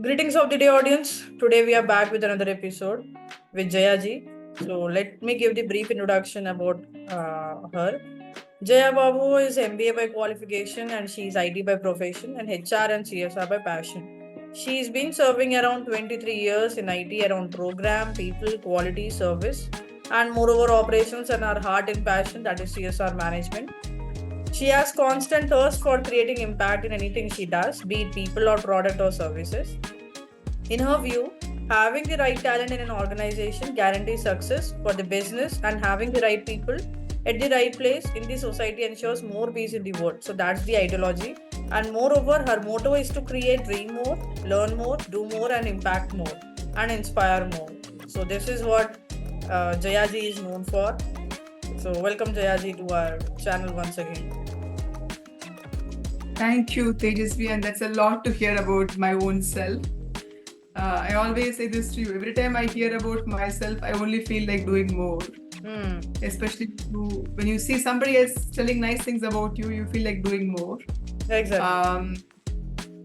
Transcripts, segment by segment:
Greetings of the day, audience. Today we are back with another episode with Jaya ji. So let me give the brief introduction about her. Jaya Babu is MBA by qualification and she is IT by profession and HR and CSR by passion. She's been serving around 23 years in IT around program, people, quality, service, and moreover operations and her heart and passion, that is CSR management. She has constant thirst for creating impact in anything she does, be it people or product or services. In her view, having the right talent in an organization guarantees success for the business, and having the right people at the right place in the society ensures more peace in the world. So that's the ideology. And moreover, her motto is to create, dream more, learn more, do more, and impact more, and inspire more. So this is what Jayaji is known for. So welcome Jayaji to our channel once again. Thank you, Tejasvi, and that's a lot to hear about my own self. I always say this to you. Every time I hear about myself, I only feel like doing more. Especially when you see somebody else telling nice things about you, you feel like doing more. Exactly.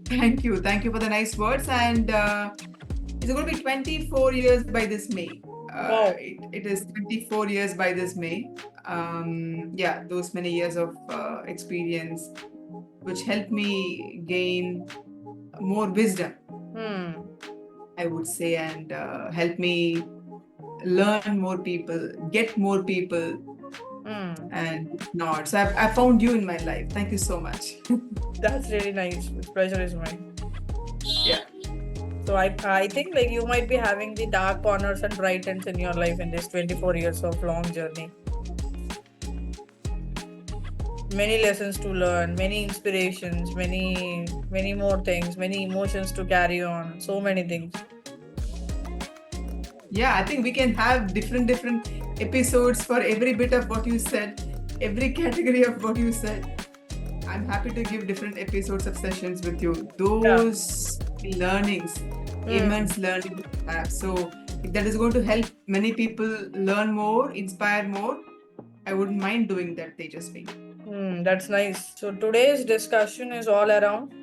Thank you for the nice words. And it's going to be 24 years by this May. Wow. It is 24 years by this May. Those many years of experience, which helped me gain more wisdom, I would say, and help me learn more people, get more people, and not. So I found you in my life. Thank you so much. That's really nice. The pleasure is mine. Yeah. So I think like you might be having the dark corners and bright ends in your life in this 24 years of long journey. Many lessons to learn, many inspirations, many more things, many emotions to carry on, so many things. Yeah, I think we can have different episodes for every bit of what you said, every category of what you said. I'm happy to give different episodes of sessions with you. Those learnings, immense learning. So if that is going to help many people learn more, inspire more, I wouldn't mind doing that, Tejasvi. That's nice. So today's discussion is all around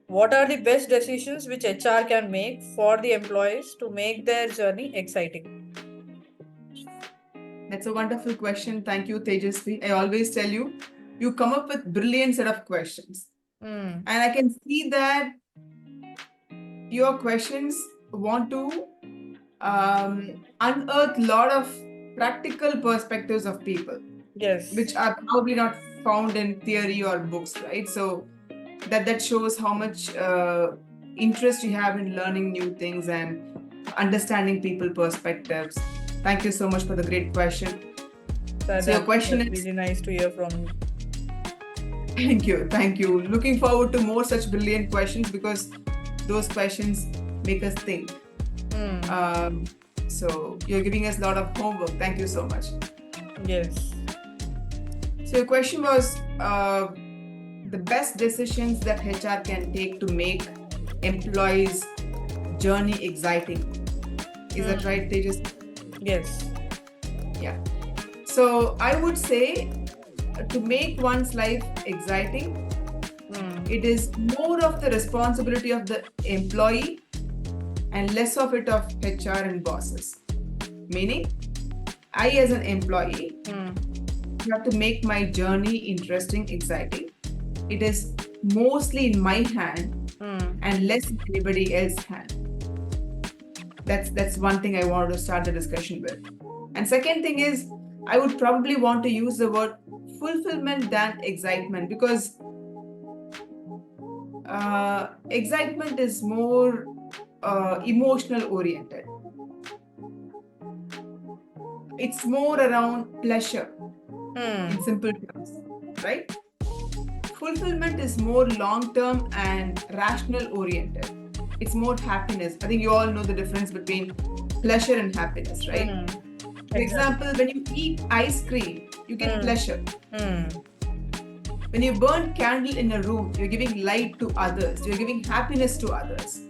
what are the best decisions which HR can make for the employees to make their journey exciting? That's a wonderful question. Thank you, Tejasvi. I always tell you, you come up with brilliant set of questions. And I can see that your questions want to unearth a lot of practical perspectives of people. Yes. Which are probably not found in theory or books, right? So that shows how much interest you have in learning new things and understanding people perspectives. Thank you so much for the great question. So your question is really nice to hear from you. Thank you. Looking forward to more such brilliant questions because those questions make us think. So you're giving us a lot of homework. Thank you so much. Yes. So your question was the best decisions that HR can take to make employees' journey exciting. Is that right, Tejas? Yes. Yeah. So I would say to make one's life exciting, it is more of the responsibility of the employee and less of it of HR and bosses. Meaning, I as an employee, have to make my journey interesting, exciting. It is mostly in my hand and less in anybody else's hand. That's one thing I wanted to start the discussion with. And second thing is, I would probably want to use the word fulfillment than excitement because excitement is more emotional oriented. It's more around pleasure. In simple terms, right? Fulfillment is more long-term and rational oriented. It's more happiness. I think you all know the difference between pleasure and happiness, right? For example, when you eat ice cream, you get pleasure. When you burn candle in a room, you're giving light to others. You're giving happiness to others.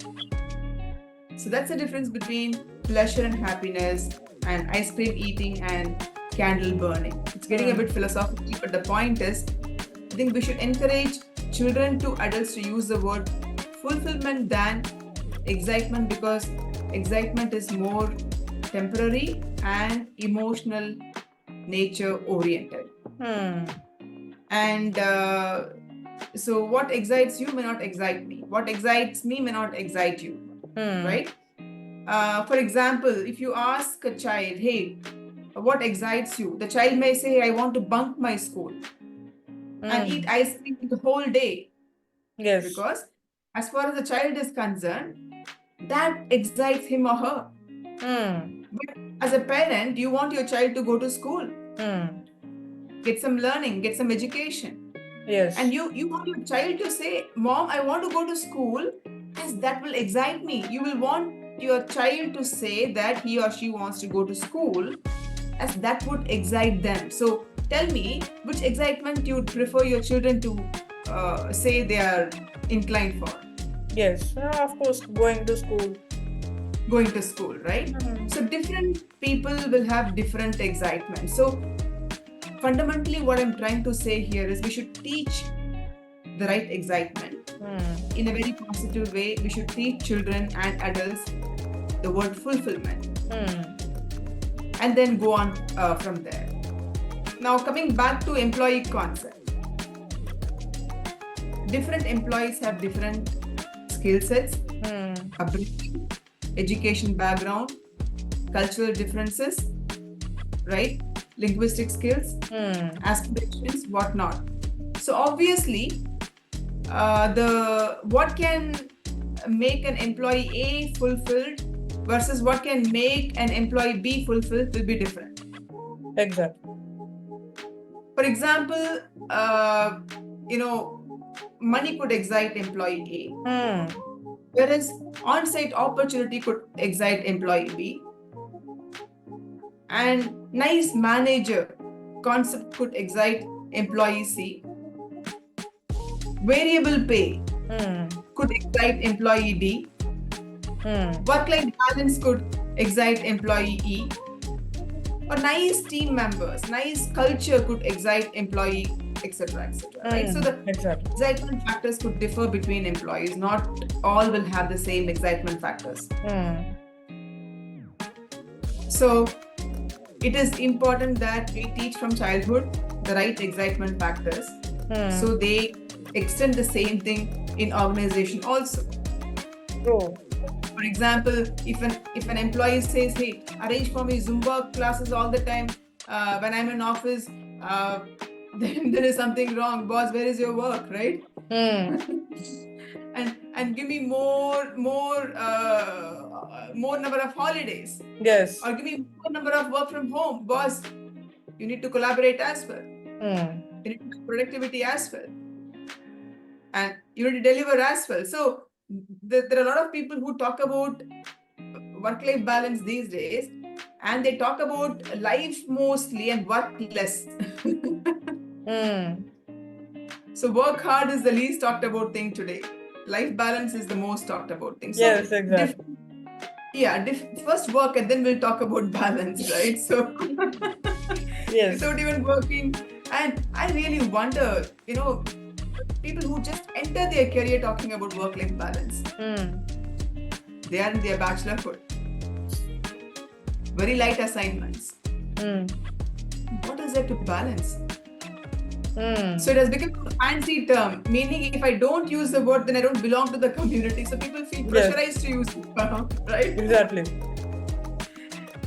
So that's the difference between pleasure and happiness and ice cream eating and candle burning. It's getting a bit philosophical, but the point is, I think we should encourage children to adults to use the word fulfillment than excitement because excitement is more temporary and emotional nature oriented. And so what excites you may not excite me. What excites me may not excite you, right? For example, if you ask a child, hey, what excites you? The child may say, I want to bunk my school and eat ice cream the whole day. Yes. Because as far as the child is concerned, that excites him or her. But as a parent, you want your child to go to school, get some learning, get some education. Yes. And you want your child to say, Mom, I want to go to school, as that will excite me. You will want your child to say that he or she wants to go to school, as that would excite them. So tell me, which excitement you would prefer your children to say they are inclined for? Yes, of course, going to school. Going to school, right? So different people will have different excitement. So fundamentally, what I'm trying to say here is we should teach the right excitement in a very positive way. We should teach children and adults the word fulfillment, and then go on from there. Now, coming back to employee concept, different employees have different skill sets, upbringing, education background, cultural differences, right? Linguistic skills, aspirations, whatnot. So obviously, what can make an employee A fulfilled versus what can make an employee B fulfilled will be different. Exactly. For example, money could excite employee A, whereas on-site opportunity could excite employee B, and nice manager concept could excite employee C. Variable pay could excite employee D. Work-life balance could excite employee E. Or nice team members, nice culture could excite employee, etc., etc. Right? So the excitement factors could differ between employees. Not all will have the same excitement factors. So it is important that we teach from childhood the right excitement factors, so they extend the same thing in organization also. For example, if an employee says, hey, arrange for me Zumba classes all the time when I'm in office, then there is something wrong. Boss, where is your work, right? And give me more number of holidays. Yes. Or give me more number of work from home. Boss, you need to collaborate as well. You need to do productivity as well. And you need to deliver as well. So there are a lot of people who talk about work-life balance these days, and they talk about life mostly and work less. So work hard is the least talked about thing today. Life balance is the most talked about thing. So yes, exactly. First work and then we'll talk about balance, right? So yes. Without even working. And I really wonder, people who just enter their career talking about work-life balance. They are in their bachelorhood. Very light assignments. What is there to balance? So it has become a fancy term, meaning if I don't use the word, then I don't belong to the community. So people feel pressurized to use it, right? Exactly.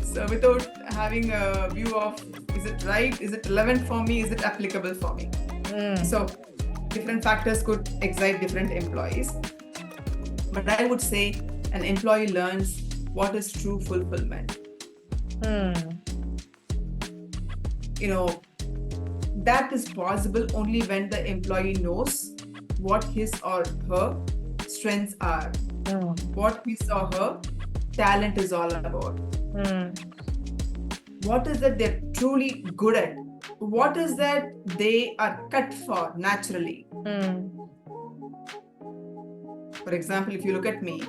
So without having a view of, is it right? Is it relevant for me? Is it applicable for me? So different factors could excite different employees. But I would say an employee learns what is true fulfillment. That is possible only when the employee knows what his or her strengths are, what his or her talent is all about. What is that they're truly good at? What is that they are cut for naturally? For example, if you look at me,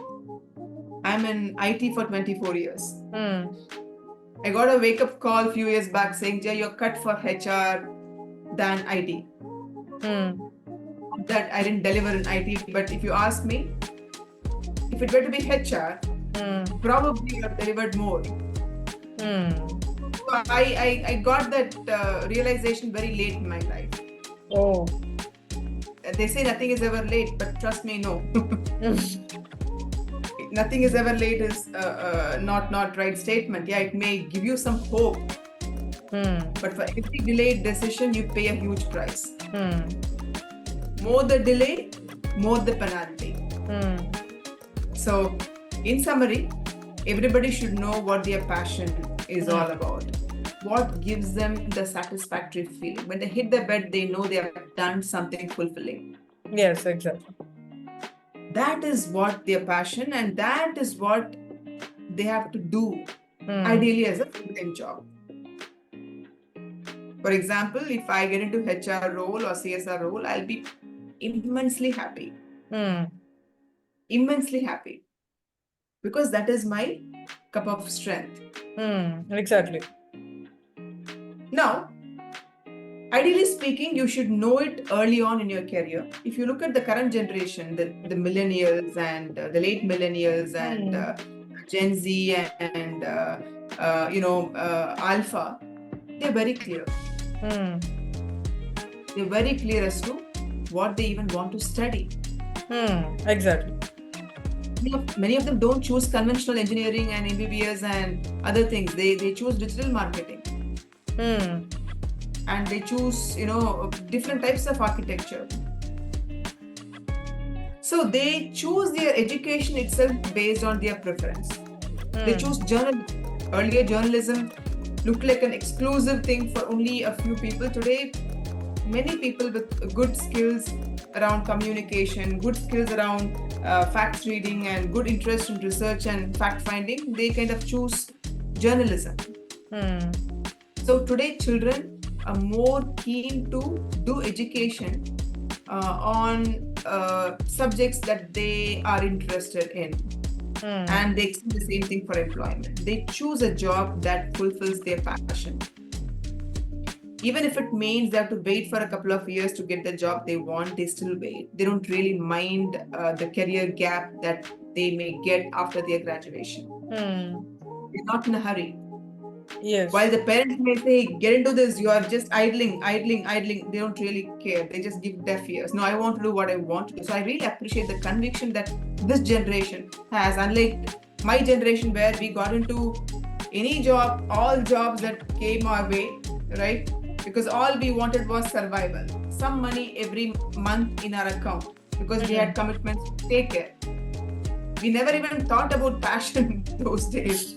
I'm in IT for 24 years. I got a wake-up call a few years back saying, Jay, you're cut for HR than IT. That I didn't deliver in IT, but if you ask me, if it were to be HR, probably you have delivered more. So I got that realization very late in my life. Oh. They say nothing is ever late, but trust me, no. Nothing is ever late is not right statement. Yeah, it may give you some hope, but for every delayed decision, you pay a huge price. More the delay, more the penalty. So, in summary, everybody should know what their passion is all about. What gives them the satisfactory feeling. When they hit the bed, they know they have done something fulfilling. Yes, exactly. That is what their passion, and that is what they have to do, ideally as a full-time job. For example, if I get into HR role or CSR role, I'll be immensely happy. Immensely happy. Because that is my cup of strength. Exactly. Now, ideally speaking, you should know it early on in your career. If you look at the current generation, the millennials and the late millennials and Gen Z and Alpha, they're very clear. They're very clear as to what they even want to study. Exactly. Many of them don't choose conventional engineering and MBBS and other things. They choose digital marketing. And they choose, different types of architecture. So they choose their education itself based on their preference. They choose journalism. Earlier, journalism looked like an exclusive thing for only a few people. Today, many people with good skills around communication, good skills around facts reading, and good interest in research and fact finding, they kind of choose journalism. So today, children are more keen to do education on subjects that they are interested in. And they expect the same thing for employment. They choose a job that fulfills their passion. Even if it means they have to wait for a couple of years to get the job they want, they still wait. They don't really mind the career gap that they may get after their graduation. They're not in a hurry. Yes. While the parents may say, get into this, you are just idling, they don't really care. They just give deaf ears. No, I want to do what I want to do. So I really appreciate the conviction that this generation has, unlike my generation where we got into any job, all jobs that came our way, right? Because all we wanted was survival. Some money every month in our account because we had commitments to take care. We never even thought about passion those days,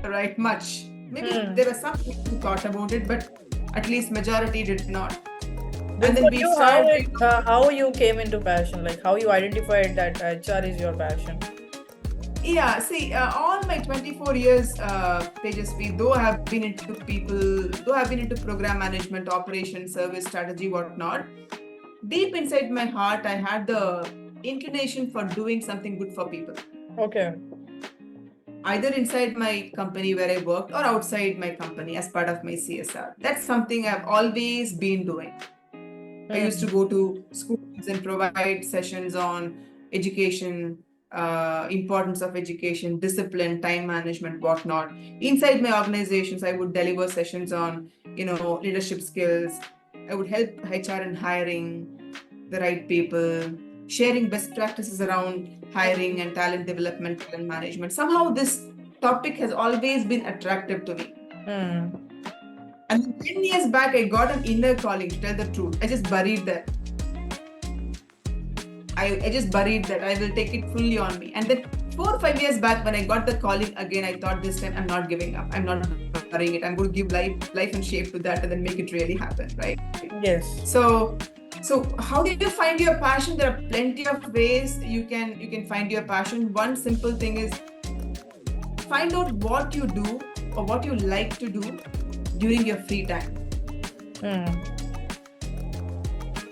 right? Much. Maybe there were some people who thought about it, but at least majority did not. And then we started. How you came into passion? Like how you identified that HR is your passion? Yeah, see, all my 24 years, Tejasvi, though I have been into program management, operations, service, strategy, whatnot, deep inside my heart, I had the inclination for doing something good for people. Okay. Either inside my company where I worked or outside my company as part of my CSR. That's something I've always been doing. I used to go to schools and provide sessions on education, importance of education, discipline, time management, whatnot. Inside my organizations, I would deliver sessions on, leadership skills. I would help HR in hiring the right people, sharing best practices around hiring and talent development and management. Somehow this topic has always been attractive to me. And 10 years back, I got an inner calling, to tell the truth. I just buried that. I just buried that. I will take it fully on me. And then 4 or 5 years back, when I got the calling again, I thought this time I'm not giving up. I'm not burying it. I'm going to give life and shape to that and then make it really happen, right? Yes. So how do you find your passion? There are plenty of ways you can find your passion. One simple thing is find out what you do or what you like to do during your free time.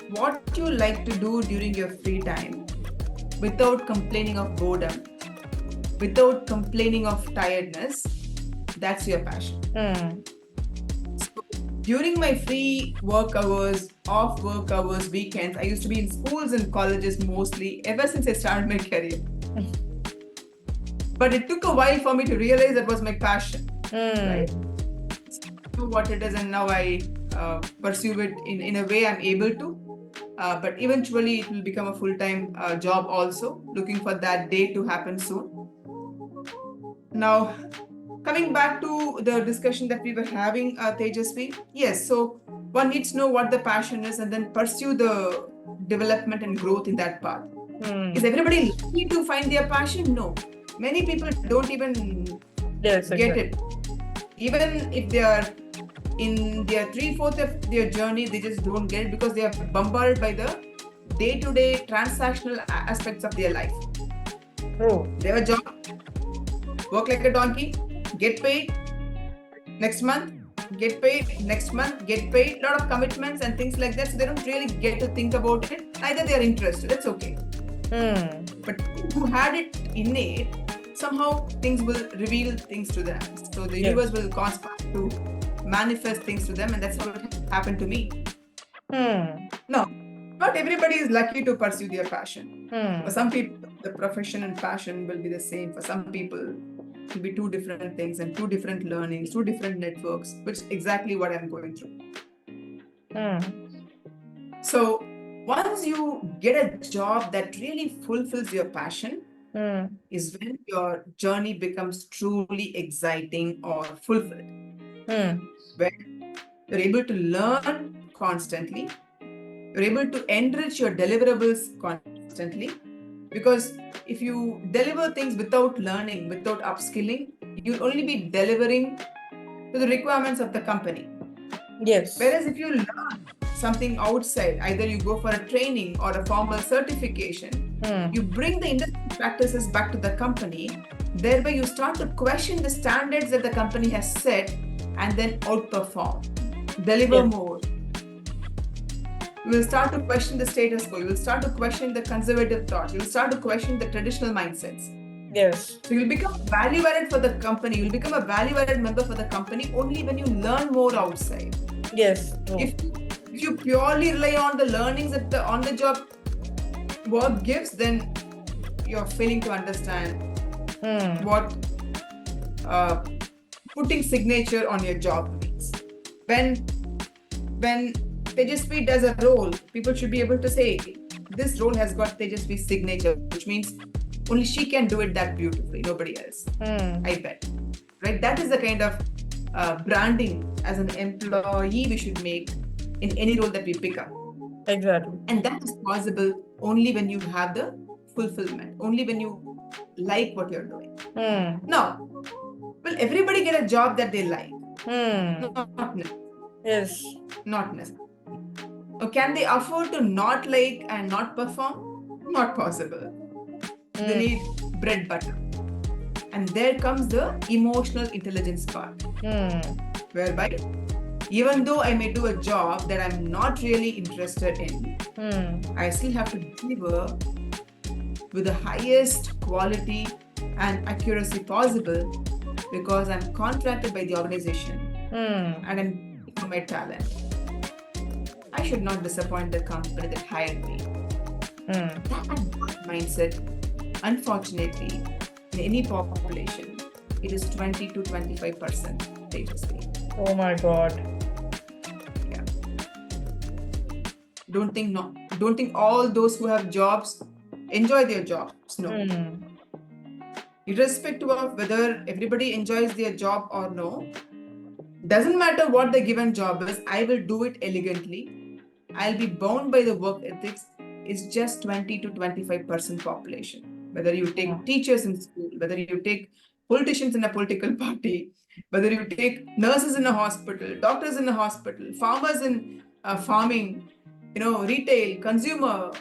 What you like to do during your free time without complaining of boredom, without complaining of tiredness, that's your passion. So, during my free work hours, off work hours, weekends, I used to be in schools and colleges mostly ever since I started my career. But it took a while for me to realize that was my passion, right? What it is, and now I pursue it in a way I'm able to. But eventually it will become a full-time job also. Looking for that day to happen soon. Now, coming back to the discussion that we were having, Tejasvi, yes, so one needs to know what the passion is and then pursue the development and growth in that path. Is everybody lucky to find their passion? No. Many people don't even get it. Even if they are in their 3/4 of their journey, they just don't get it because they are bombarded by the day-to-day transactional aspects of their life. They have a job, work like a donkey, get paid next month, get paid next month, get paid, a lot of commitments and things like that. So they don't really get to think about it. Neither they are interested. That's okay. But who had it innate, somehow things will reveal things to them. So the universe will conspire to manifest things to them, and that's how it happened to me. No, not everybody is lucky to pursue their passion. For some people, the profession and passion will be the same. For some people, it will be two different things and two different learnings, two different networks, which is exactly what I'm going through. So once you get a job that really fulfills your passion, is when your journey becomes truly exciting or fulfilled. Where you're able to learn constantly, you're able to enrich your deliverables constantly. Because if you deliver things without learning, without upskilling, you'll only be delivering to the requirements of the company. Yes. Whereas if you learn something outside, either you go for a training or a formal certification, you bring the industry practices back to the company, thereby you start to question the standards that the company has set and then outperform, deliver more. You will start to question the status quo, you will start to question the conservative thoughts, you will start to question the traditional mindsets. Yes. So you'll become value added for the company, you'll become a value added member for the company only when you learn more outside. Yes. If you purely rely on the learnings that the on-the-job work gives, then you're failing to understand what putting signature on your job means. When Tejasvi does a role, people should be able to say, this role has got Tejasvi's signature, which means only she can do it that beautifully, nobody else. I bet. Right? That is the kind of branding as an employee we should make in any role that we pick up. Exactly. And that is possible only when you have the fulfillment, only when you like what you're doing. Now, will everybody get a job that they like? Not necessarily. Yes. Not necessarily. Or can they afford to not like and not perform? Not possible. They need bread butter. And there comes the emotional intelligence part. Whereby, even though I may do a job that I'm not really interested in, I still have to deliver with the highest quality and accuracy possible because I'm contracted by the organization and I'm for my talent. I should not disappoint the company that hired me. That mindset, unfortunately, in any population, it is 20 to 25%. They just say. Oh my God. Yeah. Don't think all those who have jobs enjoy their jobs. No. Irrespective of whether everybody enjoys their job or no, doesn't matter what the given job is, I will do it elegantly. I'll be bound by the work ethics. It's just 20 to 25% population. Whether you take teachers in school, whether you take politicians in a political party, whether you take nurses in a hospital, doctors in a hospital, farmers in farming, retail, consumer,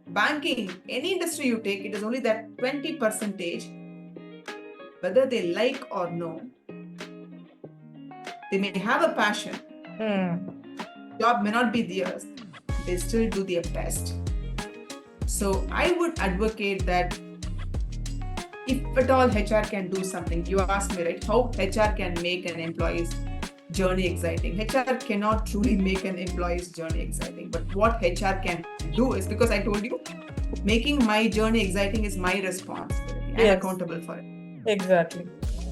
banking, any industry you take, it is only that 20%, whether they like or no, they may have a passion. Job may not be theirs. They still do their best. So I would advocate that if at all HR can do something, you asked me, right, how HR can make an employee's journey exciting. HR cannot truly make an employee's journey exciting. But what HR can do is, because I told you, making my journey exciting is my responsibility. I'm accountable for it. Exactly.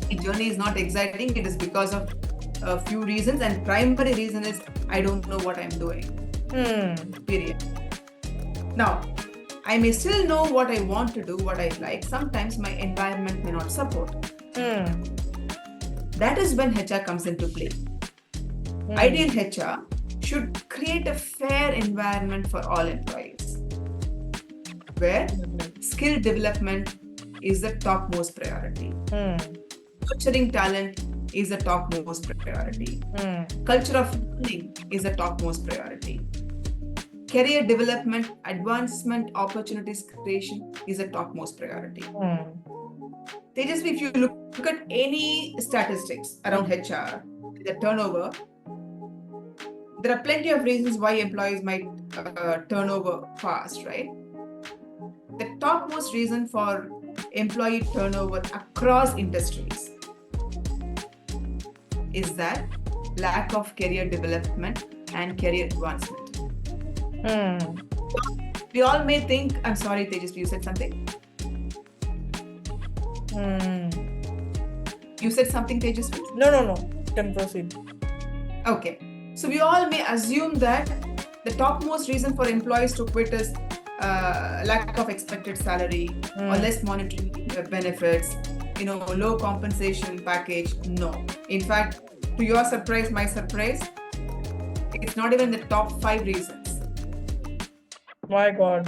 The journey is not exciting. It is because of a few reasons, and primary reason is I don't know what I'm doing. Period. Now, I may still know what I want to do, what I like. Sometimes my environment may not support. That is when HR comes into play. Ideal HR should create a fair environment for all employees, where skill development is the topmost priority. Nurturing talent is the topmost priority. Culture of learning is the topmost priority. Career development, advancement, opportunities creation is the topmost priority. Tejasvi, if you look at any statistics around HR, the turnover, there are plenty of reasons why employees might turn over fast, right? The topmost reason for employee turnover across industries is that lack of career development and career advancement. We all may think, I'm sorry, Tejas, you said something? You said something, Tejas? No. Can proceed. Okay. So we all may assume that the topmost reason for employees to quit is lack of expected salary or less monetary benefits, low compensation package. No. In fact, to your surprise, my surprise, it's not even the top 5 reasons. My God.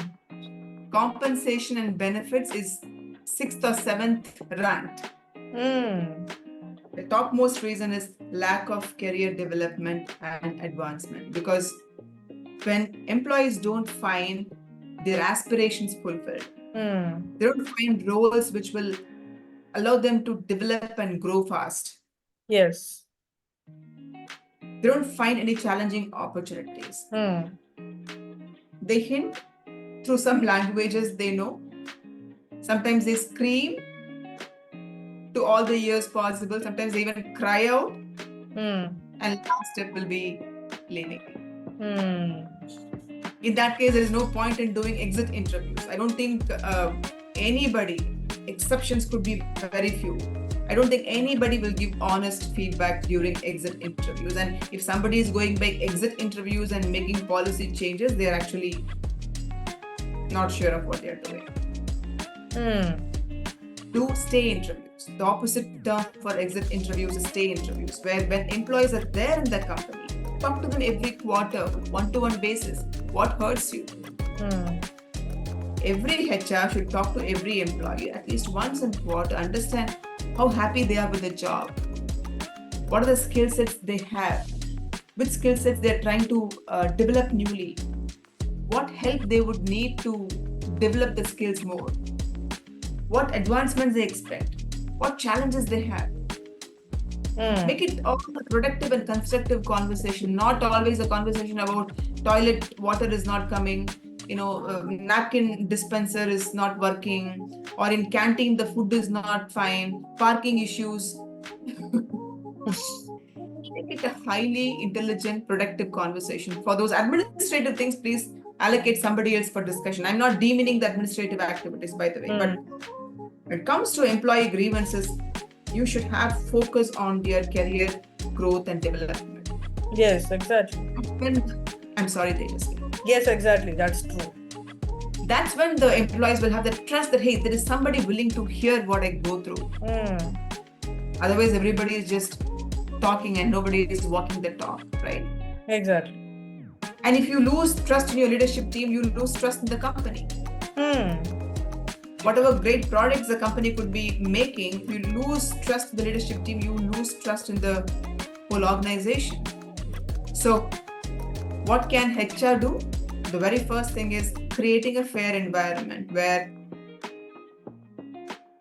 Compensation and benefits is 6th or 7th ranked. The topmost reason is lack of career development and advancement, because when employees don't find their aspirations fulfilled, they don't find roles which will allow them to develop and grow fast. Yes. They don't find any challenging opportunities. They hint through some languages they know. Sometimes they scream to all the ears possible. Sometimes they even cry out. And last step will be leaving. In that case, there is no point in doing exit interviews. I don't think anybody, exceptions could be very few. I don't think anybody will give honest feedback during exit interviews. And if somebody is going by exit interviews and making policy changes, they're actually not sure of what they're doing. Do stay interviews. The opposite term for exit interviews is stay interviews, where when employees are there in the company, talk to them every quarter, one-to-one basis. What hurts you? Every HR should talk to every employee at least once in a quarter, understand how happy they are with the job. What are the skill sets they have? Which skill sets they're trying to develop newly? What help they would need to develop the skills more? What advancements they expect? What challenges they have? Make it all a productive and constructive conversation, not always a conversation about toilet water is not coming, napkin dispenser is not working, or in canteen the food is not fine, parking issues. Make it a highly intelligent, productive conversation. For those administrative things, please allocate somebody else for discussion. I'm not demeaning the administrative activities, by the way, but when it comes to employee grievances, you should have focus on their career growth and development. Yes, exactly. I'm sorry, Tejas. Yes, exactly. That's true. That's when the employees will have the trust that, hey, there is somebody willing to hear what I go through. Otherwise, everybody is just talking and nobody is walking the talk, right? Exactly. And if you lose trust in your leadership team, you lose trust in the company. Whatever great products the company could be making, if you lose trust in the leadership team, you lose trust in the whole organization. So, what can HR do? The very first thing is creating a fair environment where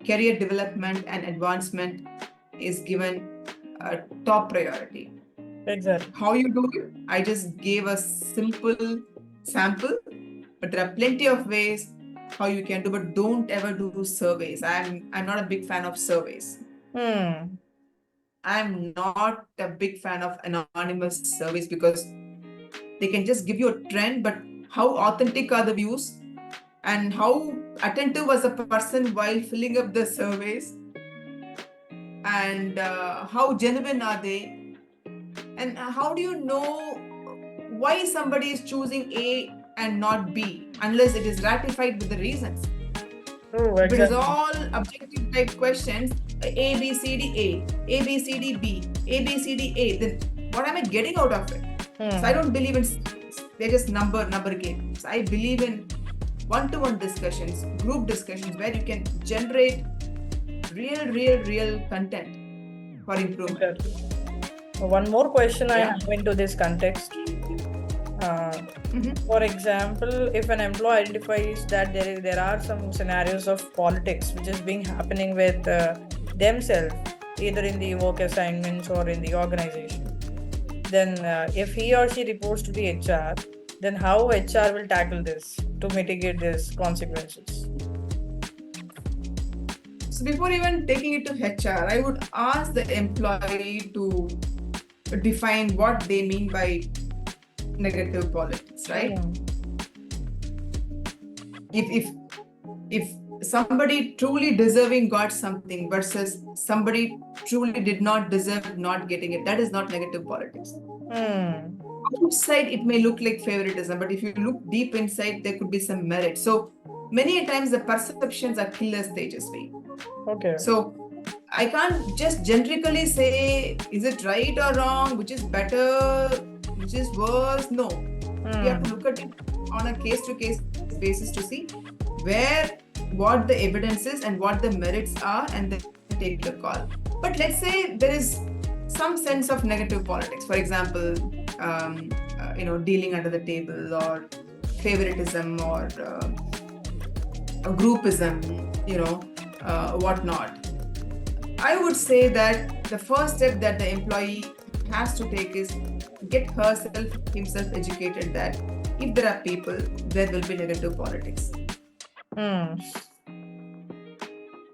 career development and advancement is given a top priority. Exactly. How you do it? I just gave a simple sample, but there are plenty of ways how you can do, but don't ever do surveys. I'm not a big fan of surveys. I'm not a big fan of anonymous surveys because they can just give you a trend, but how authentic are the views and how attentive was the person while filling up the surveys? and how genuine are they, and how do you know why somebody is choosing A and not B unless it is ratified with the reasons. True, If it is exactly. all objective type questions, A, B, C, D, A, B, C, D, B, A, B, C, D, A, then what am I getting out of it? So I don't believe in they're just number games. I believe in one-to-one discussions, group discussions where you can generate real content for improvement. Exactly. One more question I have into this context. For example, if an employee identifies that there are some scenarios of politics which is being happening with themselves, either in the work assignments or in the organization, then if he or she reports to the HR, then how HR will tackle this to mitigate these consequences? So before even taking it to HR, I would ask the employee to define what they mean by negative politics, right? If somebody truly deserving got something versus somebody truly did not deserve not getting it, that is not negative politics. Outside it may look like favoritism, but if you look deep inside, there could be some merit. So many times the perceptions are killers, Tejasvi. Okay. So I can't just generically say, is it right or wrong, which is better, which is worse. No. We have to look at it on a case-to-case basis to see what the evidence is and what the merits are, and then take the call. But let's say there is some sense of negative politics. For example, dealing under the table, or favoritism, or groupism, whatnot. I would say that the first step that the employee has to take is get himself educated that if there are people, there will be negative politics.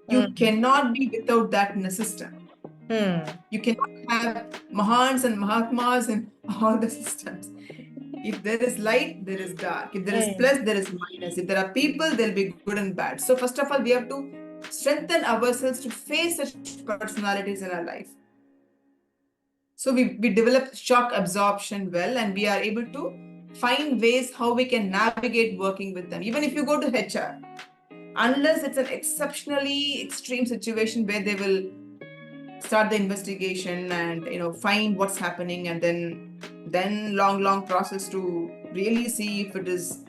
You cannot be without that in the system. You cannot have Mahans and Mahatmas in all the systems. If there is light, there is dark. If there is plus, there is minus. If there are people, there will be good and bad. So first of all, we have to strengthen ourselves to face such personalities in our life. So we develop shock absorption well, and we are able to find ways how we can navigate working with them. Even if you go to HR, unless it's an exceptionally extreme situation where they will start the investigation and find what's happening, and then long process to really see if it is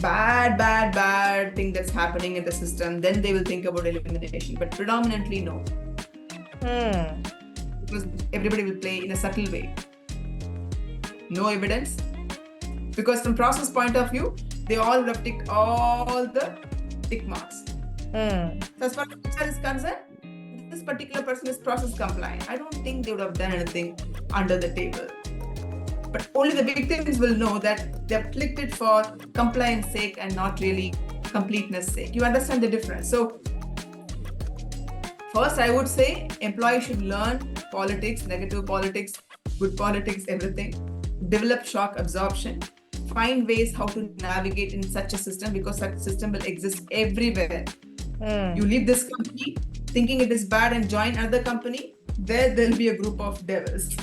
bad thing that's happening in the system, then they will think about elimination. But predominantly no. Because everybody will play in a subtle way. No evidence. Because from process point of view, they all would have ticked all the tick marks. So as far as HR is concerned, this particular person is process compliant. I don't think they would have done anything under the table. But only the victims will know that they have clicked it for compliance sake and not really completeness sake. You understand the difference? So first, I would say employees should learn politics, negative politics, good politics, everything. Develop shock absorption. Find ways how to navigate in such a system, because such system will exist everywhere. You leave this company thinking it is bad and join another company, there'll be a group of devils.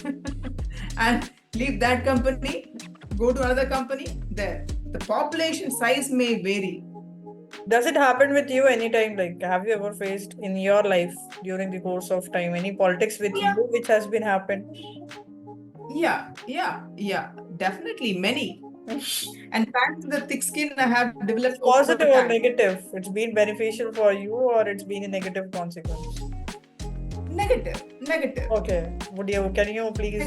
And leave that company, go to another company, there. The population size may vary. Does it happen with you anytime? Like, have you ever faced in your life during the course of time any politics with you which has been happened? Yeah, definitely many. And thanks to the thick skin I have developed over Positive or time. negative? It's been beneficial for you, or it's been a negative consequence? Negative. Okay. Can you please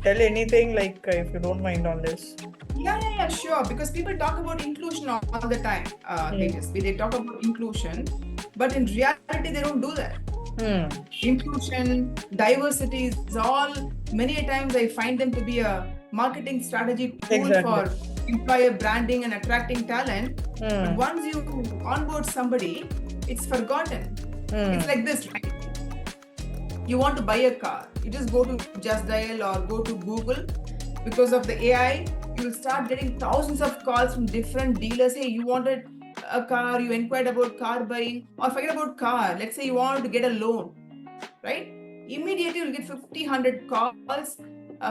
tell anything, like, if you don't mind on this? Yeah, sure. Because people talk about inclusion all the time. They talk about inclusion, but in reality, they don't do that. Inclusion, diversity is all, many times I find them to be a marketing strategy tool for employer branding and attracting talent. But once you onboard somebody, it's forgotten. It's like this, right? You want to buy a car, you just go to Just Dial or go to Google. Because of the AI, you will start getting thousands of calls from different dealers. Hey, you wanted a car, you inquired about car buying, or forget about car. Let's say you want to get a loan, right? Immediately you'll get 50, 100 calls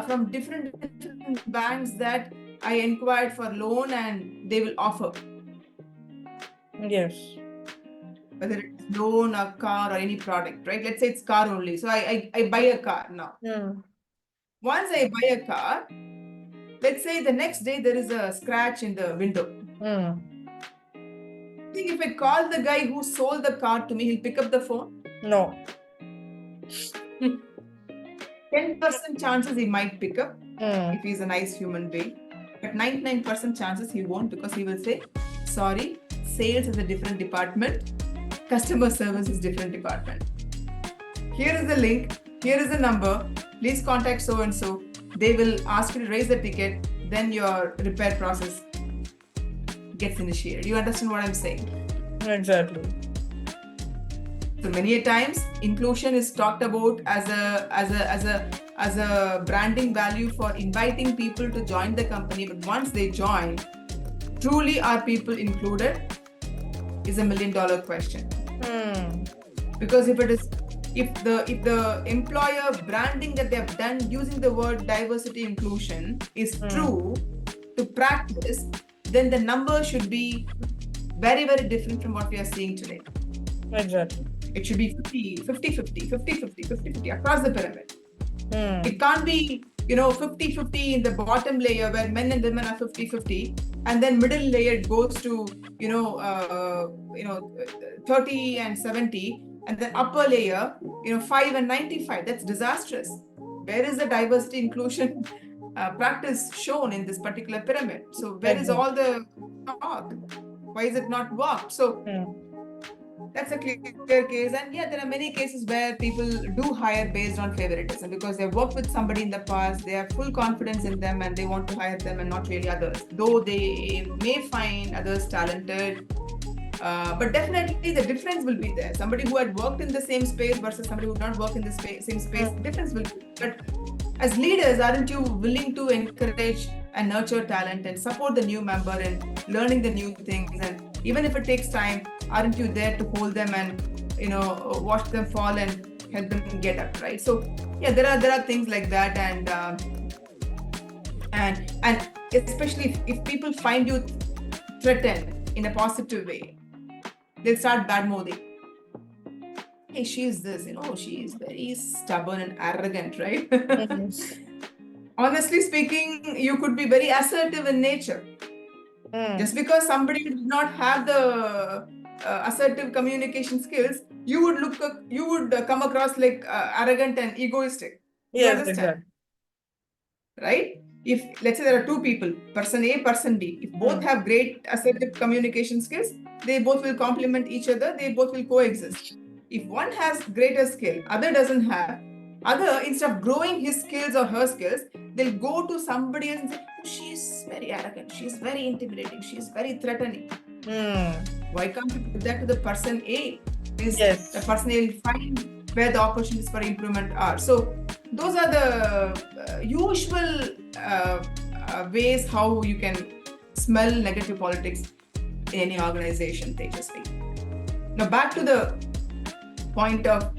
from different banks that I inquired for loan and they will offer. Yes. Whether it's loan or car or any product, right? Let's say it's car only. So I buy a car now. Once I buy a car, let's say the next day there is a scratch in the window. I think if I call the guy who sold the car to me, he'll pick up the phone. No. 10% chances he might pick up if he's a nice human being. But 99% chances he won't, because he will say, sorry, sales is a different department, customer service is different department. Here is the link, here is the number, please contact so and so. They will ask you to raise the ticket, then your repair process gets initiated. You understand what I'm saying? Exactly. So many a times inclusion is talked about as a branding value for inviting people to join the company, but once they join, truly are people included is $1 million question. Because if the employer branding that they have done using the word diversity inclusion is true to practice, then the number should be very, very different from what we are seeing today. Exactly. It should be 50-50 across the pyramid. It can't be 50-50 in the bottom layer where men and women are 50-50, and then middle layer goes to 30 and 70, and then upper layer 5 and 95. That's disastrous. Where is the diversity inclusion practice shown in this particular pyramid? So where is all the talk? Why is it not worked? So that's a clear case. And yeah, there are many cases where people do hire based on favoritism because they've worked with somebody in the past, they have full confidence in them and they want to hire them and not really others, though they may find others talented. But definitely the difference will be there. Somebody who had worked in the same space versus somebody who would not work in the same space, difference will be. But as leaders, aren't you willing to encourage and nurture talent and support the new member in learning the new things? And even if it takes time, aren't you there to hold them and watch them fall and help them get up, right? So yeah, there are things like that, and especially if people find you threatened in a positive way, they'll start bad-mouthing. Hey, she is this, she is very stubborn and arrogant, right? Honestly speaking, you could be very assertive in nature. Just because somebody did not have the assertive communication skills, you would come across like arrogant and egoistic. You understand? Exactly. Right? If let's say there are two people, person A, person B, if both have great assertive communication skills, they both will complement each other, they both will coexist. If one has greater skill, other doesn't have, other, instead of growing his skills or her skills, they'll go to somebody else and say, she's very arrogant, she's very intimidating, she's very threatening. Why can't you put that to the person A? Yes. The person A will find where the opportunities for improvement are. So those are the usual ways how you can smell negative politics in any organization, Tejasvi. Now back to the point of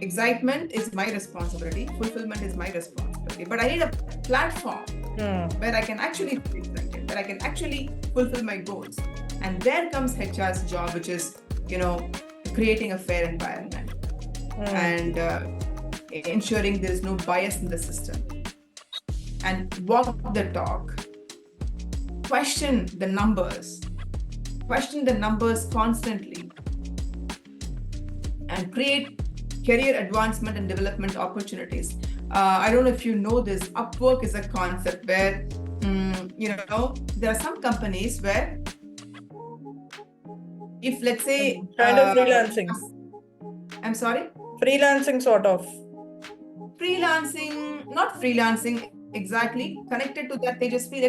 excitement is my responsibility, fulfillment is my responsibility, but I need a platform where I can actually feel excited, where I can actually fulfill my goals. And there comes HR's job, which is, creating a fair environment and ensuring there is no bias in the system, and walk the talk, question the numbers constantly, and create career advancement and development opportunities. I don't know if you know this, Upwork is a concept where, there are some companies where if let's say... Kind of freelancing. I'm sorry? Freelancing sort of. Freelancing, not freelancing exactly, connected to that Tejasvi.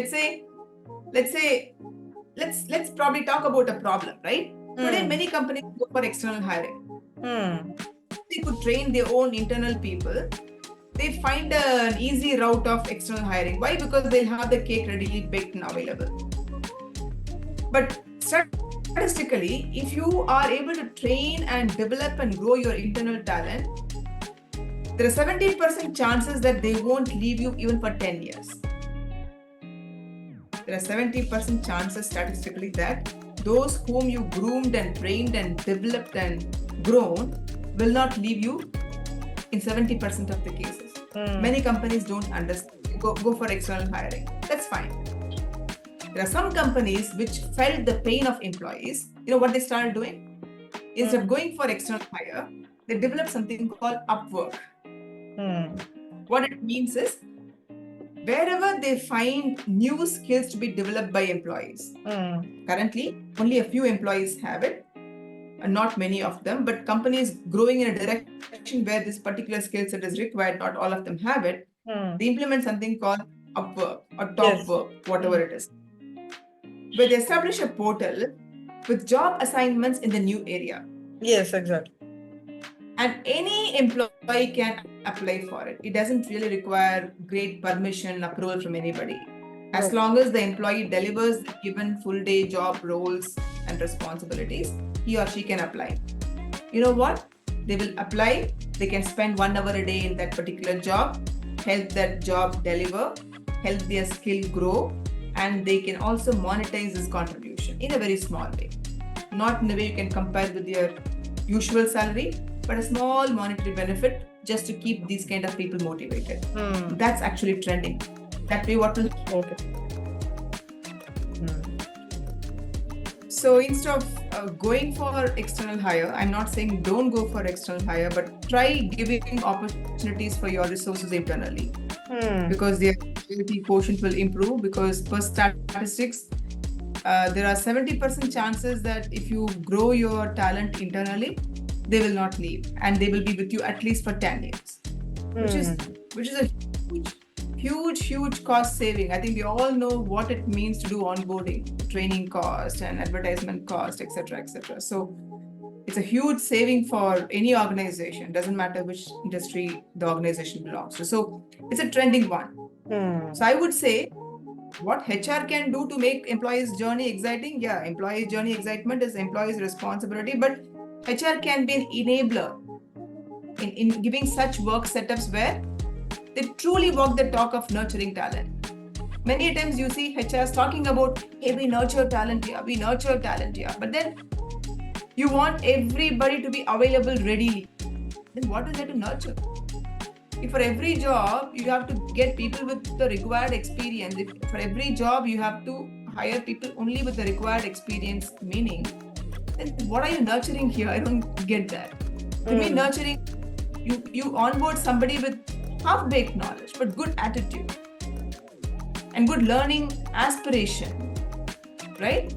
Let's probably talk about a problem, right? Today, many companies go for external hiring. They could train their own internal people. They find an easy route of external hiring. Why? Because they'll have the cake readily baked and available. But statistically, if you are able to train and develop and grow your internal talent, there are 70% chances that they won't leave you even for 10 years. There are 70% chances statistically that those whom you groomed and trained and developed and grown will not leave you in 70% of the cases. Many companies don't understand. Go for external hiring. That's fine. There are some companies which felt the pain of employees. You know what they started doing? Instead of going for external hire, they developed something called Upwork. What it means is, wherever they find new skills to be developed by employees. Currently, only a few employees have it, and not many of them, but companies growing in a direction where this particular skill set is required, not all of them have it. They implement something called Upwork or Topwork, whatever it is, where they establish a portal with job assignments in the new area. Yes, exactly. And any employee can apply for it. It doesn't really require great permission, approval from anybody. As long as the employee delivers the given full day job roles and responsibilities, he or she can apply. You know what? They will apply. They can spend 1 hour a day in that particular job, help that job deliver, help their skill grow, and they can also monetize this contribution in a very small way. Not in a way you can compare with your usual salary, but a small monetary benefit just to keep these kind of people motivated. That's actually trending. That way, what will... Okay. So instead of going for external hire, I'm not saying don't go for external hire, but try giving opportunities for your resources internally. Because the agility quotient will improve, because per statistics, there are 70% chances that if you grow your talent internally, they will not leave, and they will be with you at least for 10 years, which is a huge cost saving. I think we all know what it means to do onboarding, training cost and advertisement cost, etc. So it's a huge saving for any organization. Doesn't matter which industry the organization belongs to. So it's a trending one. So I would say, what HR can do to make employees' journey exciting? Yeah, employee journey excitement is employees' responsibility, but HR can be an enabler in giving such work setups where they truly walk the talk of nurturing talent. Many times you see HRs talking about, hey, we nurture talent here, but then you want everybody to be available readily. Then what is there to nurture? If for every job you have to get people with the required experience, if for every job you have to hire people only with the required experience, meaning, then what are you nurturing here? I don't get that. To me, nurturing, you onboard somebody with half-baked knowledge, but good attitude and good learning aspiration, right?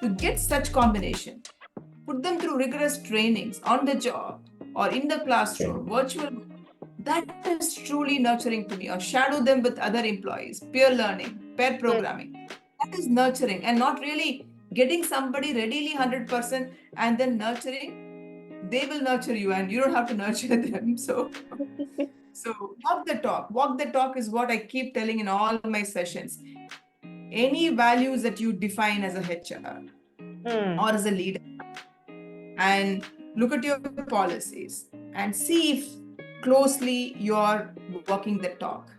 To get such combination, put them through rigorous trainings on the job or in the classroom, virtual. That is truly nurturing to me. Or shadow them with other employees, peer learning, pair programming. That is nurturing, and not really getting somebody readily 100% and then nurturing. They will nurture you and you don't have to nurture them. So walk the talk. Walk the talk is what I keep telling in all my sessions. Any values that you define as a HR or as a leader, and look at your policies and see if closely you're walking the talk.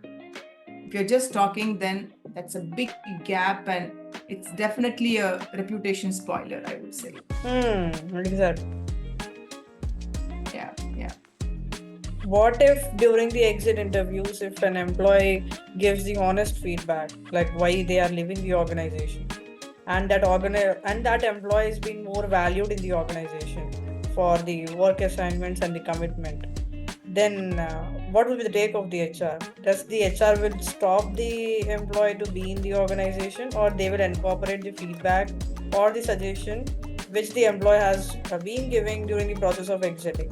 If you're just talking, then that's a big gap, and it's definitely a reputation spoiler, I would say. Exactly. Yeah. What if during the exit interviews, if an employee gives the honest feedback, like why they are leaving the organization, and that employee is being more valued in the organization for the work assignments and the commitment, then what will be the take of the HR? Does the HR will stop the employee to be in the organization, or they will incorporate the feedback or the suggestion which the employee has been giving during the process of exiting?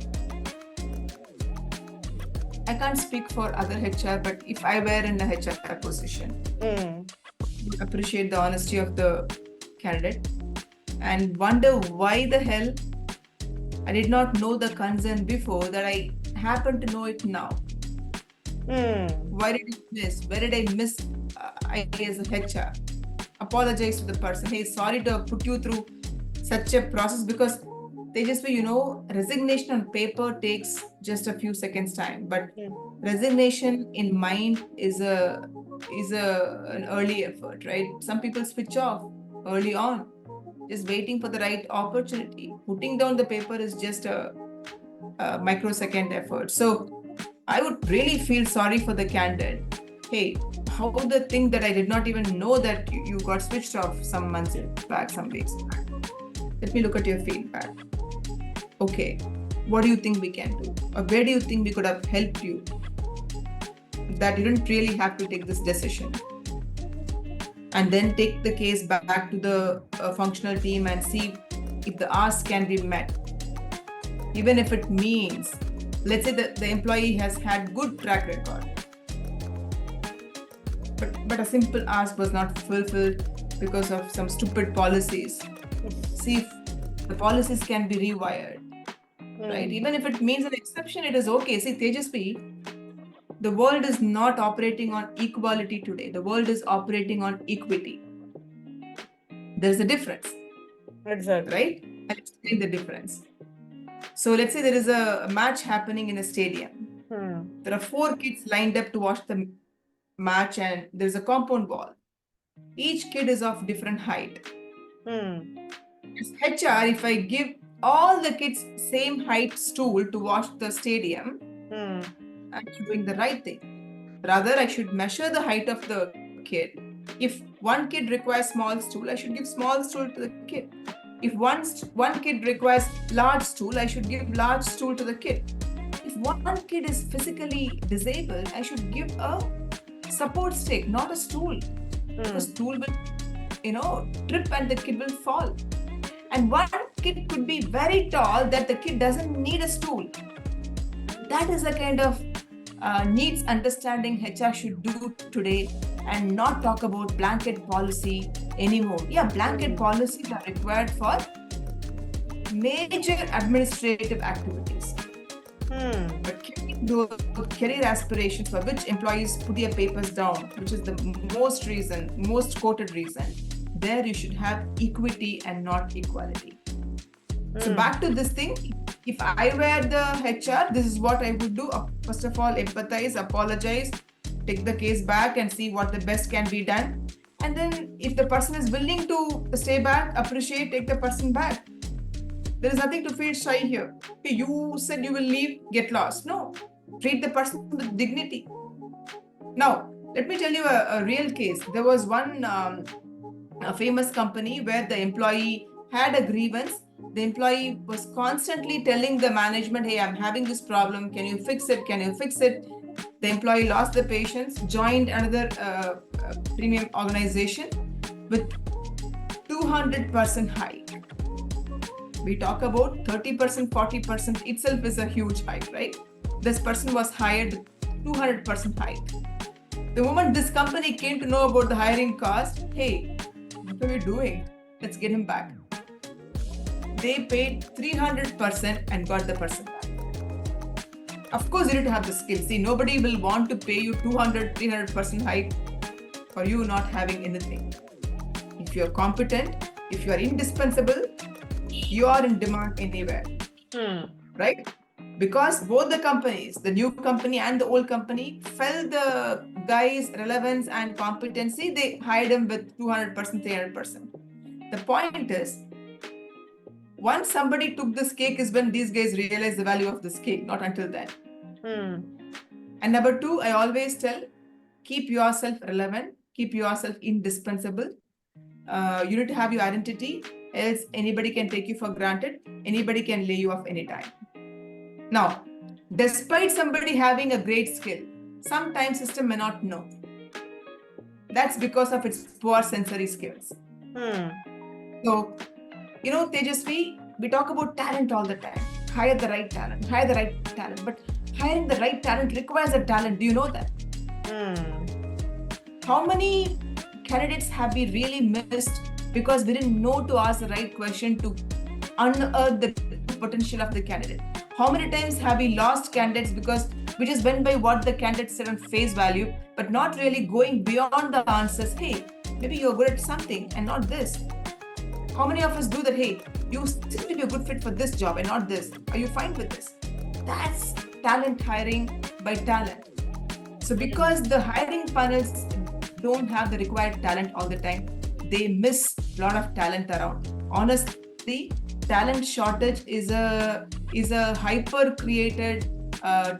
I can't speak for other HR, but if I were in a HR position, I would appreciate the honesty of the candidate and wonder why the hell I did not know the concern before that I happen to know it now. Why did I miss? Where did I miss I as a HR? apologize to the person. Hey, sorry to put you through such a process, because Tejasvi, resignation on paper takes just a few seconds time, but resignation in mind is an early effort, right? Some people switch off early on, just waiting for the right opportunity. Putting down the paper is just a microsecond effort. So I would really feel sorry for the candidate. Hey, how the thing that I did not even know that you got switched off some months back, some weeks back. Let me look at your feedback. Okay, what do you think we can do? Or where do you think we could have helped you? That you didn't really have to take this decision. And then take the case back to the functional team and see if the ask can be met. Even if it means, let's say that the employee has had good track record, but a simple ask was not fulfilled because of some stupid policies. See if the policies can be rewired, right? Even if it means an exception, it is okay. See, Tejasvi, the world is not operating on equality today. The world is operating on equity. There's a difference. Exactly. Right? I'll explain the difference. So let's say there is a match happening in a stadium. There are 4 kids lined up to watch the match, and there's a compound wall. Each kid is of different height. As HR, if I give all the kids same height stool to watch the stadium, I'm doing the right thing. Rather, I should measure the height of the kid. If one kid requires small stool, I should give small stool to the kid. If one kid requires large stool, I should give large stool to the kid. If one kid is physically disabled, I should give a support stick, not a stool. The stool will, trip and the kid will fall. And one kid could be very tall that the kid doesn't need a stool. That is the kind of needs understanding HR should do today, and not talk about blanket policy anymore. Yeah, blanket policies are required for major administrative activities. But those career aspirations for which employees put their papers down, which is the most quoted reason, there you should have equity and not equality. So back to this thing, if I were the HR, this is what I would do. First of all, empathize, apologize, take the case back and see what the best can be done. And then if the person is willing to stay back, appreciate, take the person back. There is nothing to feel shy here. Okay, you said you will leave, get lost. No, treat the person with dignity. Now, let me tell you a real case. There was one a famous company where the employee had a grievance. The employee was constantly telling the management, hey, I'm having this problem. Can you fix it? Can you fix it? The employee lost the patience, joined another premium organization with 200% hike. We talk about 30%, 40% itself is a huge hike, right? This person was hired with 200% hike. The moment this company came to know about the hiring cost, hey, what are we doing? Let's get him back. They paid 300% and got the person back. Of course, you need to have the skills. See, nobody will want to pay you 300% hike for you not having anything. If you're competent, if you are indispensable, you are in demand anywhere. Right? Because both the companies, the new company and the old company, felt the guy's relevance and competency, they hired him with 200%, 300%. The point is, once somebody took this cake is when these guys realized the value of this cake, not until then. And number 2, I always tell, keep yourself relevant, keep yourself indispensable. You need to have your identity, else anybody can take you for granted, anybody can lay you off anytime. Now, despite somebody having a great skill, sometimes system may not know. That's because of its poor sensory skills. So, Tejasvi, we talk about talent all the time. Hire the right talent, but hiring the right talent requires a talent. Do you know that? How many candidates have we really missed because we didn't know to ask the right question to unearth the potential of the candidate? How many times have we lost candidates because we just went by what the candidate said on face value, but not really going beyond the answers? Hey, Maybe you're good at something and not this. How many of us do that? Hey, you seem to be a good fit for this job and not this. Are you fine with this? That's talent hiring by talent. So because the hiring funnels don't have the required talent all the time, they miss a lot of talent around. Honestly, talent shortage is a hyper created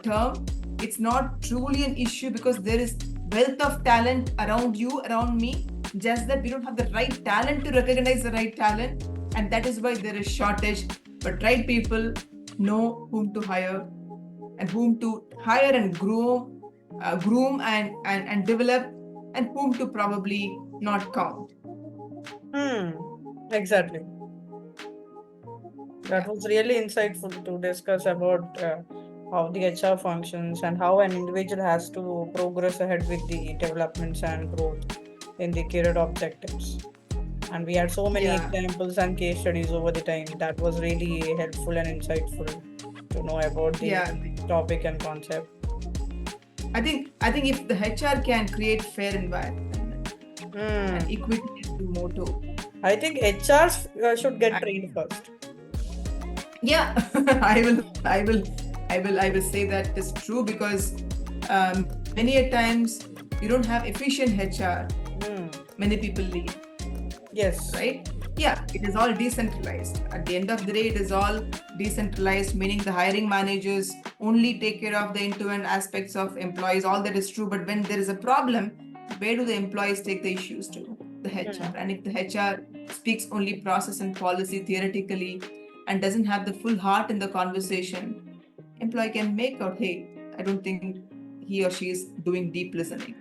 term. It's not truly an issue because there is wealth of talent around you, around me. Just that we don't have the right talent to recognize the right talent, and that is why there is shortage. But right people know whom to hire and whom to hire and groom and develop, and whom to probably not count. Exactly. That was really insightful to discuss about how the HR functions and how an individual has to progress ahead with the developments and growth in the career objectives. And we had so many Yeah, examples and case studies over the time. That was really helpful and insightful to know about the yeah. topic and concept. I think if the HR can create fair environment and Hmm. equity is the motto. I think HRs should get I- trained first. yeah, I will say that is true because many a times you don't have efficient HR. Hmm. Many people leave. Yes. Right? Yeah, it is all decentralized. At the end of the day, it is all decentralized, meaning the hiring managers only take care of the end-to-end aspects of employees. All that is true. But when there is a problem, where do the employees take the issues to? The HR. And if the HR speaks only process and policy theoretically and doesn't have the full heart in the conversation, employee can make out, hey, I don't think he or she is doing deep listening.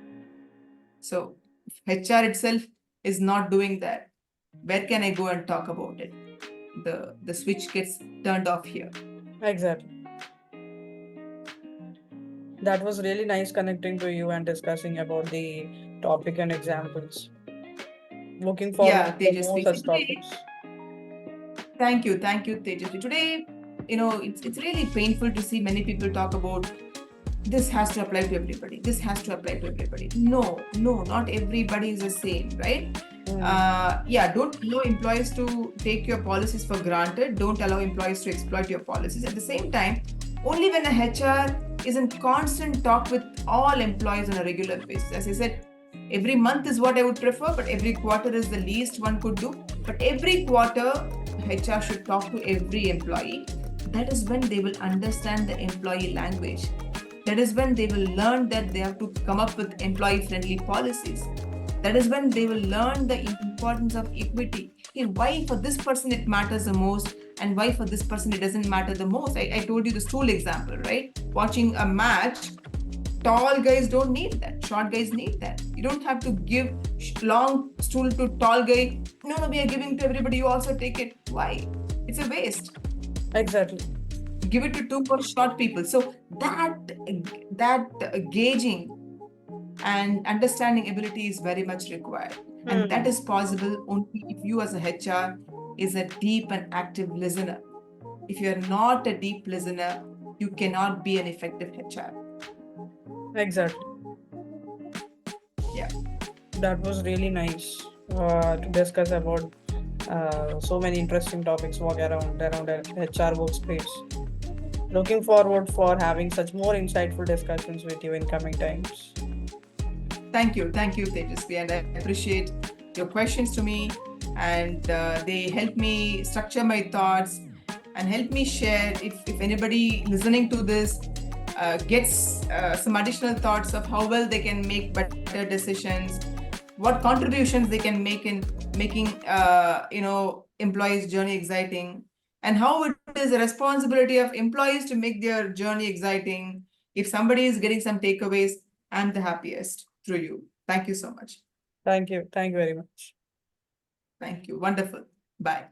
So if HR itself is not doing that, where can I go and talk about it? The switch gets turned off here. Exactly. That was really nice connecting to you and discussing about the topic and examples. Looking forward Yeah, for more Tejasvi. such Today, topics. thank you, Tejasvi. Today, it's really painful to see many people talk about this has to apply to everybody. This has to apply to everybody. No, not everybody is the same, right? Yeah, don't allow employees to take your policies for granted. Don't allow employees to exploit your policies. At the same time, only when a HR is in constant talk with all employees on a regular basis. As I said, every month is what I would prefer, but every quarter is the least one could do. But every quarter, HR should talk to every employee. That is when they will understand the employee language. That is when they will learn that they have to come up with employee friendly policies. That is when they will learn the importance of equity. Okay, why for this person it matters the most and why for this person it doesn't matter the most. I told you the stool example, right? Watching a match, tall guys don't need that. Short guys need that. You don't have to give long stool to tall guy. No, we are giving to everybody. You also take it. Why? It's a waste. Exactly. Give it to two more short people. So that gauging and understanding ability is very much required, and that is possible only if you as a HR is a deep and active listener. If you are not a deep listener, you cannot be an effective HR. Exactly. Yeah. That was really nice to discuss about so many interesting topics walk around a HR workspace. Looking forward for having such more insightful discussions with you in coming times. Thank you, Tejasvi, and I appreciate your questions to me, and they help me structure my thoughts and help me share. If anybody listening to this gets some additional thoughts of how well they can make better decisions, what contributions they can make in making employees' journey exciting, and how it is a responsibility of employees to make their journey exciting. If somebody is getting some takeaways, I'm the happiest through you. Thank you so much. Thank you. Thank you very much. Thank you. Wonderful. Bye.